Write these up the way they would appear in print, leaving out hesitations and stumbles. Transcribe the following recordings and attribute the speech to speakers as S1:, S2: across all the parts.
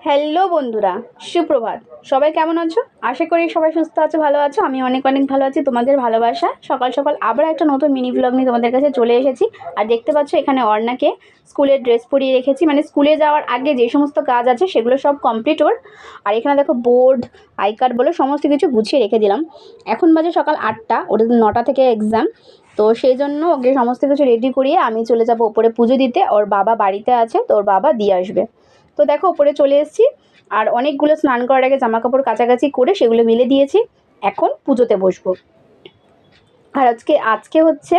S1: Hello বন্ধুরা, সুপ্রভাত। সবাই কেমন আছো? আশা করি সবাই সুস্থ আছো, ভালো আছো। আমি অনেক অনেক ভালো আছি। তোমাদের ভালোবাসা সকাল সকাল আবার একটা নতুন মিনি ব্লগ নিয়ে তোমাদের কাছে চলে এসেছি। আর দেখতে পাচ্ছ এখানে অর্ণাকে স্কুলের ড্রেস পরিয়ে রেখেছি, মানে স্কুলে যাওয়ার আগে যে সমস্ত কাজ আছে সেগুলো সব কমপ্লিট ওর। আর এখানে দেখো বোর্ড, আই কার্ড বলে সমস্ত কিছু গুছিয়ে রেখে দিলাম। এখন বাজে সকাল 8টা, ওদের 9টা থেকে এক্সাম। তো সেই জন্য ওকে সমস্ত কিছু রেডি করিয়ে আমি চলে যাব ওপরে পুজো দিতে। ওর বাবা বাড়িতে আছে, তো ওর বাবা দিয়ে আসবে। তো দেখো ওপরে চলে এসেছি। আর অনেকগুলো স্নান করার আগে জামা কাপড় কাচাকাচি করে সেগুলো মেলে দিয়েছি। এখন পুজোতে বসবো। আর আজকে হচ্ছে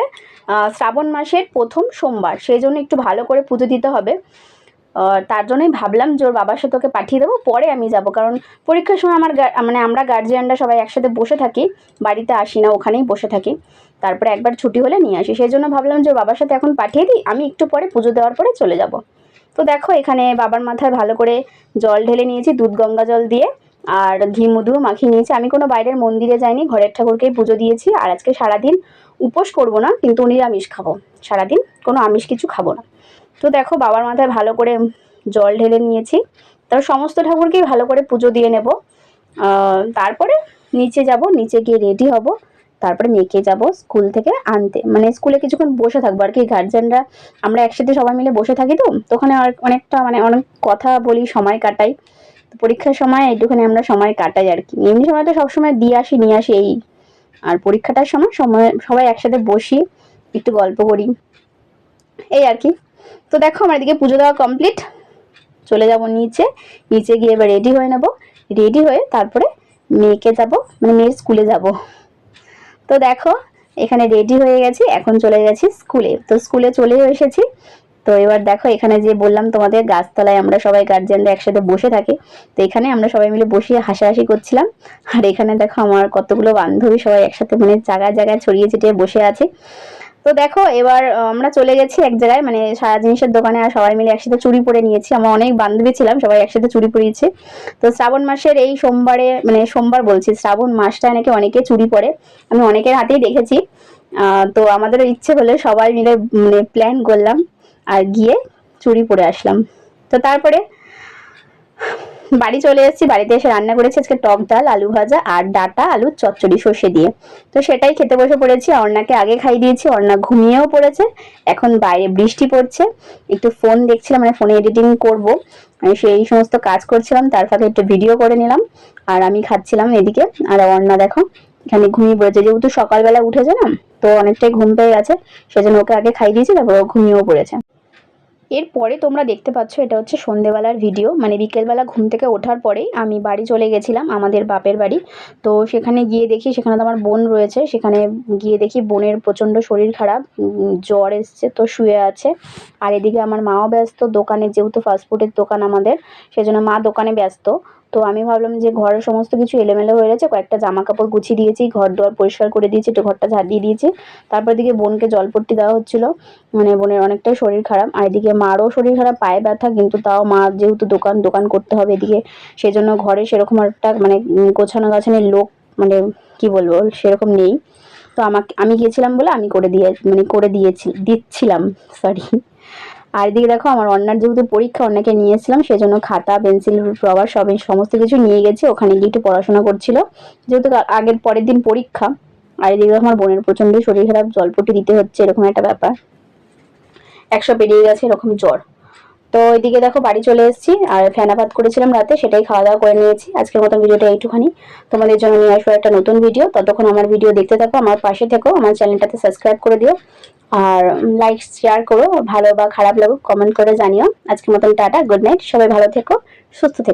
S1: শ্রাবণ মাসের প্রথম সোমবার, সেই জন্য একটু ভালো করে পুজো দিতে হবে। তার জন্যই ভাবলাম যে ওর বাবার সাথে ওকে পাঠিয়ে দেবো, পরে আমি যাব। কারণ পরীক্ষার সময় মানে আমরা গার্জিয়ানরা সবাই একসাথে বসে থাকি, বাড়িতে আসি না, ওখানেই বসে থাকি। তারপরে একবার ছুটি হলে নিয়ে আসি। সেই জন্য ভাবলাম যে ওর বাবার সাথে এখন পাঠিয়ে দিই, আমি একটু পরে পুজো দেওয়ার পরে চলে যাব। তো দেখো এখানে বাবার মাথায় ভালো করে জল ঢেলে নিয়েছি, দুধ গঙ্গা জল দিয়ে। আর ঘি মধুও মাখিয়ে নিয়েছি। আমি কোনো বাইরের মন্দিরে যাইনি, ঘরের ঠাকুরকেই পুজো দিয়েছি। আর আজকে সারাদিন উপোস করবো না, কিন্তু নিরামিষ খাবো সারাদিন, কোনো আমিষ কিছু খাবো না। তো দেখো বাবার মাথায় ভালো করে জল ঢেলে নিয়েছি। তারপর সমস্ত ঠাকুরকেই ভালো করে পুজো দিয়ে নেব। তারপরে নিচে যাব, নিচে গিয়ে রেডি হব। তারপরে মেয়েকে যাব স্কুল থেকে আনতে, মানে স্কুলে কিছুক্ষণ বসে থাকবো আর কি। গার্জেনরা আমরা একসাথে সবাই মিলে বসে থাকি, তো ওখানে অনেকটা মানে অনেক কথা বলি, সময় কাটাই। তো পরীক্ষার সময় একটুখানি আমরা সময় কাটাই আর কি। এমনি সময় তো সবসময় দিয়ে আসি নিয়ে আসি এই। আর পরীক্ষাটার সময় সবাই একসাথে বসি, একটু গল্প করি, এই আর কি। তো দেখো আমার এদিকে পুজো দেওয়া কমপ্লিট। চলে যাব নিচে, নিচে গিয়ে এবার রেডি হয়ে নেব। রেডি হয়ে তারপরে মেয়েকে যাব, মানে মেয়ের স্কুলে যাব। তো দেখো এখানে রেডি হয়ে গেছি, এখন চলে গেছি স্কুলে। তো স্কুলে চলেও এসেছি। তো এবার দেখো এখানে যে বললাম তোমাদের, গাছতলায় আমরা সবাই গার্জিয়ানরা একসাথে বসে থাকি। তো এখানে আমরা সবাই মিলে বসে হাসাহাসি করছিলাম। আর এখানে দেখো আমার কতগুলো বান্ধবী সবাই একসাথে মানে জায়গায় জায়গায় ছড়িয়ে ছিটিয়ে বসে আছে। তো দেখো এবার আমরা চলে গেছি এক জায়গায়, মানে সারা জিনিসের দোকানে। আর সবাই মিলে একসাথে চুড়ি পরে নিয়েছি, আমরা অনেক বান্ধবী ছিলাম, সবাই একসাথে চুড়ি পরিয়েছি। তো শ্রাবণ মাসের এই সোমবারে, মানে সোমবার বলছি, শ্রাবণ মাসটা নাকি অনেকে চুড়ি পরে, আমি অনেকের হাতেই দেখেছি। তো আমাদের ইচ্ছে হলে সবাই মিলে মানে প্ল্যান করলাম আর গিয়ে চুড়ি পরে আসলাম। তো তারপরে বাড়ি চলে এসেছি। বাড়িতে এসে রান্না করেছি আজকে টক ডাল, আলু ভাজা আর ডাটা আলুর চচ্চড়ি সর্ষে দিয়ে। তো সেটাই খেতে বসে পড়েছি। অর্ণাকে আগে খাই দিয়েছি, অর্ণা ঘুমিয়েও পড়েছে। এখন বাইরে বৃষ্টি পড়ছে, একটু ফোন দেখছিলাম, মানে ফোনে এডিটিং করব, সেই সমস্ত কাজ করছিলাম। তার ফাঁকে একটু ভিডিও করে নিলাম আর আমি খাচ্ছিলাম এদিকে। আর অর্ণা দেখো এখানে ঘুমিয়ে পড়েছে, যেহেতু সকালবেলা উঠেছে না, তো অনেকটাই ঘুম পেয়ে গেছে। সেজন্য ওকে আগে খাই দিয়েছি, তারপর ও ঘুমিয়েও পড়েছে। এরপরে তোমরা দেখতে পাচ্ছ এটা হচ্ছে সন্ধেবেলার ভিডিও, মানে বিকেলবেলা ঘুম থেকে ওঠার পরেই আমি বাড়ি চলে গেছিলাম, আমাদের বাপের বাড়ি। তো সেখানে গিয়ে দেখি সেখানে তো আমার বোন রয়েছে। সেখানে গিয়ে দেখি বোনের প্রচণ্ড শরীর খারাপ, জ্বর এসছে, তো শুয়ে আছে। আর এদিকে আমার মাও ব্যস্ত দোকানে, যেহেতু ফাস্টফুডের দোকান আমাদের, সেজন্য মা দোকানে ব্যস্ত। তো আমি ভাবলাম যে ঘরের সমস্ত কিছু এলোমেলো হয়ে গেছে, কয়েকটা জামা কাপড় গুছিয়ে দিয়েছি, ঘর দুয়ার পরিষ্কার করে দিয়েছি, একটু ঘরটা ঝাড় দিয়ে দিয়েছি। তারপর দিকে বোনকে জলপট্টি দেওয়া হচ্ছিলো, মানে বোনের অনেকটাই শরীর খারাপ। আর এদিকে মারও শরীর খারাপ, পায়ে ব্যথা, কিন্তু তাও মা যেহেতু দোকান করতে হবে এদিকে, সেই জন্য ঘরে সেরকম একটা মানে গোছানো গাছানোর লোক, মানে কি বলবো, সেরকম নেই। তো আমি গিয়েছিলাম বলে আমি দিচ্ছিলাম, সরি। আর এদিকে দেখো আমার অন্যার যেহেতু পরীক্ষা, অন্যকে নিয়ে এসেছিলাম, সেজন্য খাতা পেন্সিল রবার সমস্ত কিছু নিয়ে গেছি। ওখানে গিয়ে একটু পড়াশোনা করছিল, যেহেতু আগের পরের দিন পরীক্ষা। আর এদিকে আমার বোনের প্রচন্ড শরীর খারাপ, জলপট্টি দিতে হচ্ছে, এরকম একটা ব্যাপার। 100 পেরিয়ে গেছে, এরকম জ্বর। তো এদিকে দেখো বাড়ি চলে এসেছি। আর ফেনা ভাত করেছিলাম রাতে, সেটাই খাওয়া দাওয়া করে নিয়েছি। আজকের মতন ভিডিওটা এইটুখানি। তোমাদের জন্য নিয়ে আসবো একটা নতুন ভিডিও। ততক্ষণ আমার ভিডিও দেখতে থাকো, আমার পাশে থেকো, আমার চ্যানেলটাতে সাবস্ক্রাইব করে দিও। আর লাইক শেয়ার করো, ভালো বা খারাপ লাগুক কমেন্ট করে জানিও। আজকের মতন টাটা, গুড নাইট, সবাই ভালো থেকো, সুস্থ থেকো।